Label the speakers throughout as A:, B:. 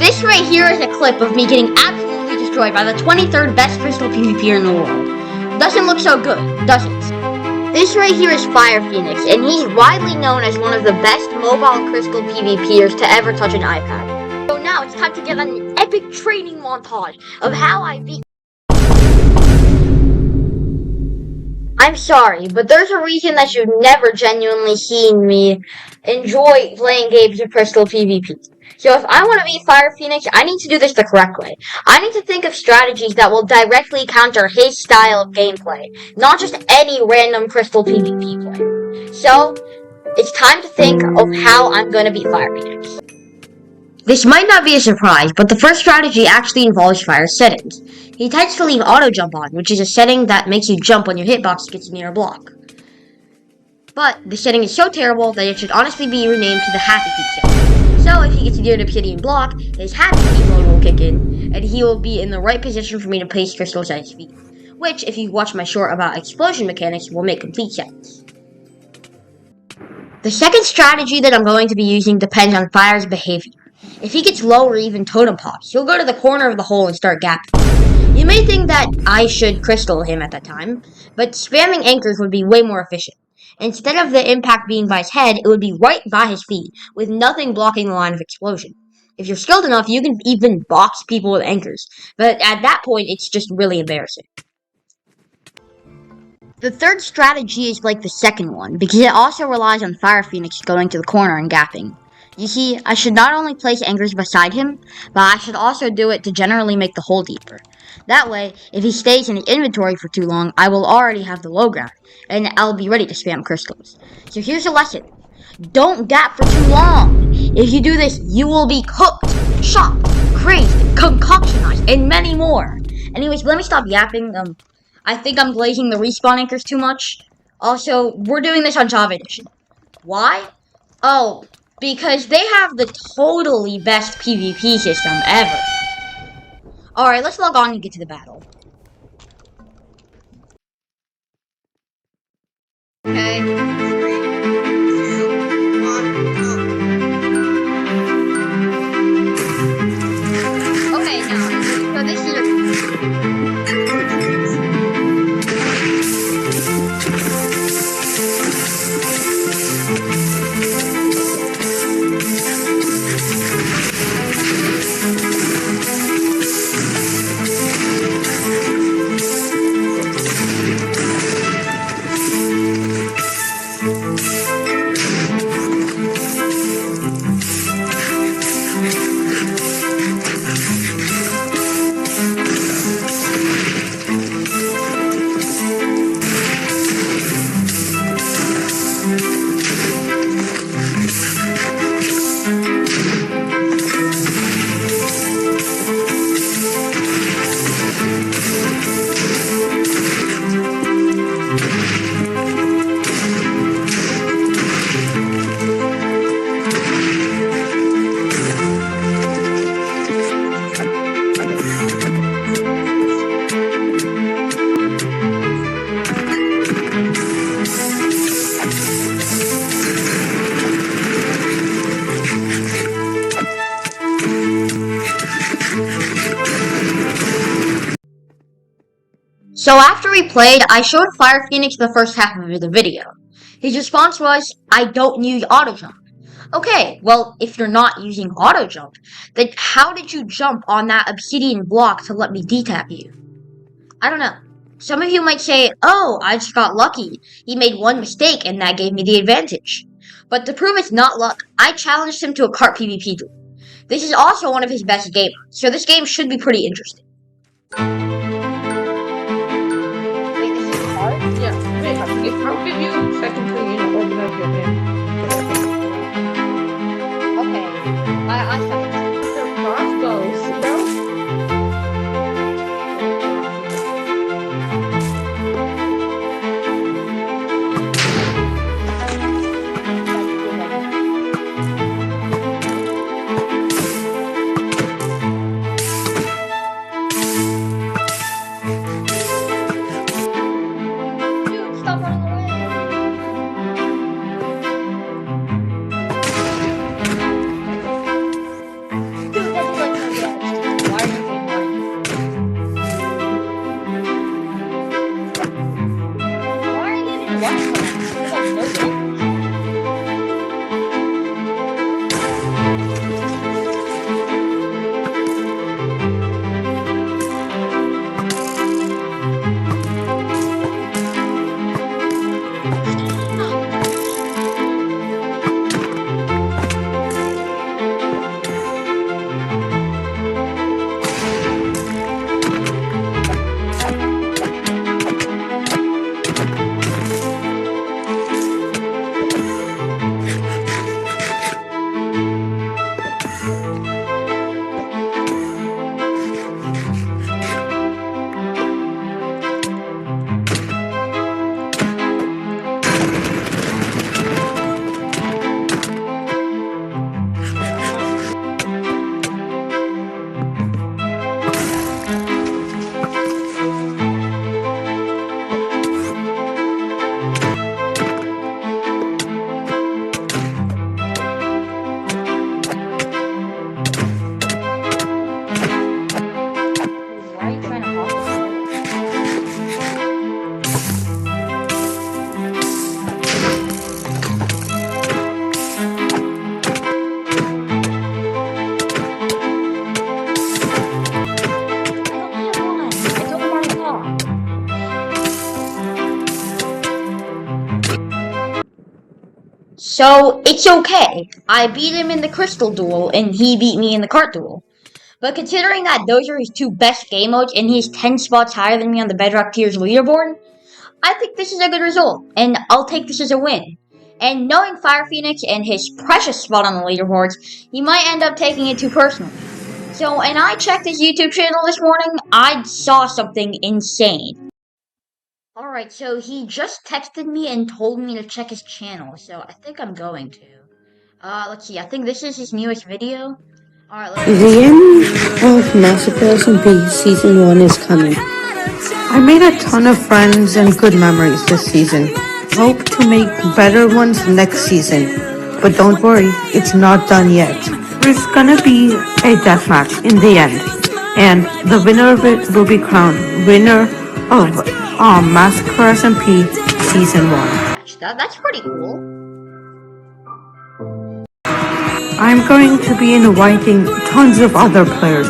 A: This right here is a clip of me getting absolutely destroyed by the 23rd best crystal PvPer in the world. Doesn't look so good, does it? This right here is Fire Phoenix, and he's widely known as one of the best mobile crystal PvPers to ever touch an iPad. So now it's time to get an epic training montage of how I beat. I'm sorry, but there's a reason that you've never genuinely seen me enjoy playing games of crystal PvP. So if I want to beat Fire Phoenix, I need to do this the correct way. I need to think of strategies that will directly counter his style of gameplay, not just any random crystal PvP play. So, it's time to think of how I'm going to beat Fire Phoenix. This might not be a surprise, but the first strategy actually involves Fire's settings. He tends to leave auto jump on, which is a setting that makes you jump when your hitbox gets near a block. But the setting is so terrible that it should honestly be renamed to the Happy Feet setting. So if he gets near an obsidian block, his Happy Feet mode will kick in, and he will be in the right position for me to place crystals at his feet. Which, if you watch my short about explosion mechanics, will make complete sense. The second strategy that I'm going to be using depends on Fire's behavior. If he gets low or even totem pops, he'll go to the corner of the hole and start gapping. You may think that I should crystal him at that time, but spamming anchors would be way more efficient. Instead of the impact being by his head, it would be right by his feet, with nothing blocking the line of explosion. If you're skilled enough, you can even box people with anchors, but at that point, it's just really embarrassing. The third strategy is like the second one, because it also relies on Fire Phoenix going to the corner and gapping. You see, I should not only place anchors beside him, but I should also do it to generally make the hole deeper. That way, if he stays in his inventory for too long, I will already have the low ground, and I'll be ready to spam crystals. So here's a lesson. Don't gap for too long. If you do this, you will be cooked, chopped, crazed, concoctionized, and many more. Anyways, let me stop yapping. I think I'm glazing the respawn anchors too much. Also, we're doing this on Java Edition. Why? Oh, because they have the totally best PvP system ever. Alright, let's log on and get to the battle. Okay. 3, 2, 1, go. Okay, now, so this is So after we played, I showed Fire Phoenix the first half of the video. His response was, I don't use auto jump. Okay, well, if you're not using auto jump, then how did you jump on that obsidian block to let me detap you? I don't know. Some of you might say, oh, I just got lucky. He made one mistake and that gave me the advantage. But to prove it's not luck, I challenged him to a cart PvP duel. This is also one of his best games, so this game should be pretty interesting.
B: How can you technically, organize your name?
A: Okay, I
B: Your crossbows, you know?
A: Dude, stop running away. So, it's okay. I beat him in the crystal duel, and he beat me in the cart duel. But considering that those are his two best game modes, and he's 10 spots higher than me on the Bedrock Tiers leaderboard, I think this is a good result, and I'll take this as a win. And knowing Fire Phoenix and his precious spot on the leaderboards, he might end up taking it too personally. So, and I checked his YouTube channel this morning, I saw something insane. Alright, so he just texted me and told me to check his channel, so I think I'm going to. Let's see, I think this is his newest video. Alright, let's
C: The end of Massacre SMP Season 1 is coming. I made a ton of friends and good memories this season. Hope to make better ones next season. But don't worry, it's not done yet. There's gonna be a deathmatch in the end. And the winner of it will be crowned winner of Massacre SMP Season 1.
A: That's pretty cool.
C: I'm going to be inviting tons of other players.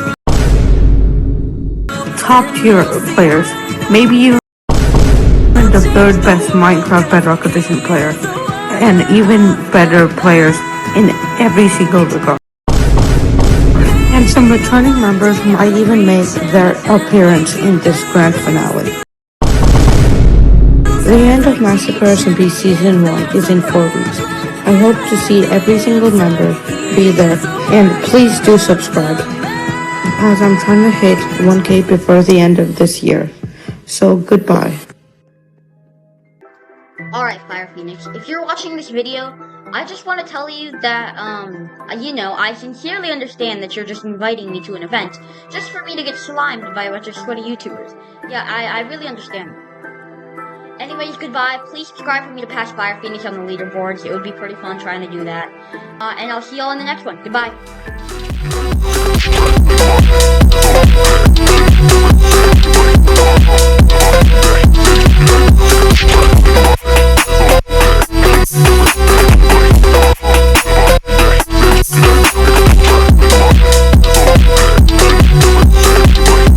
C: Top tier players. Maybe even the third best Minecraft Bedrock Edition player. And even better players in every single regard. And some returning members might even make their appearance in this grand finale. The end of Massacre SMP Season 1 is in 4 weeks. I hope to see every single member be there, and please do subscribe, as I'm trying to hit 1K before the end of this year. So goodbye.
A: Alright, Fire Phoenix, if you're watching this video, I just want to tell you that, I sincerely understand that you're just inviting me to an event, just for me to get slimed by a bunch of sweaty YouTubers. Yeah, I really understand. Anyways, goodbye. Please subscribe for me to pass Fire Phoenix on the leaderboards. It would be pretty fun trying to do that. And I'll see y'all in the next one. Goodbye.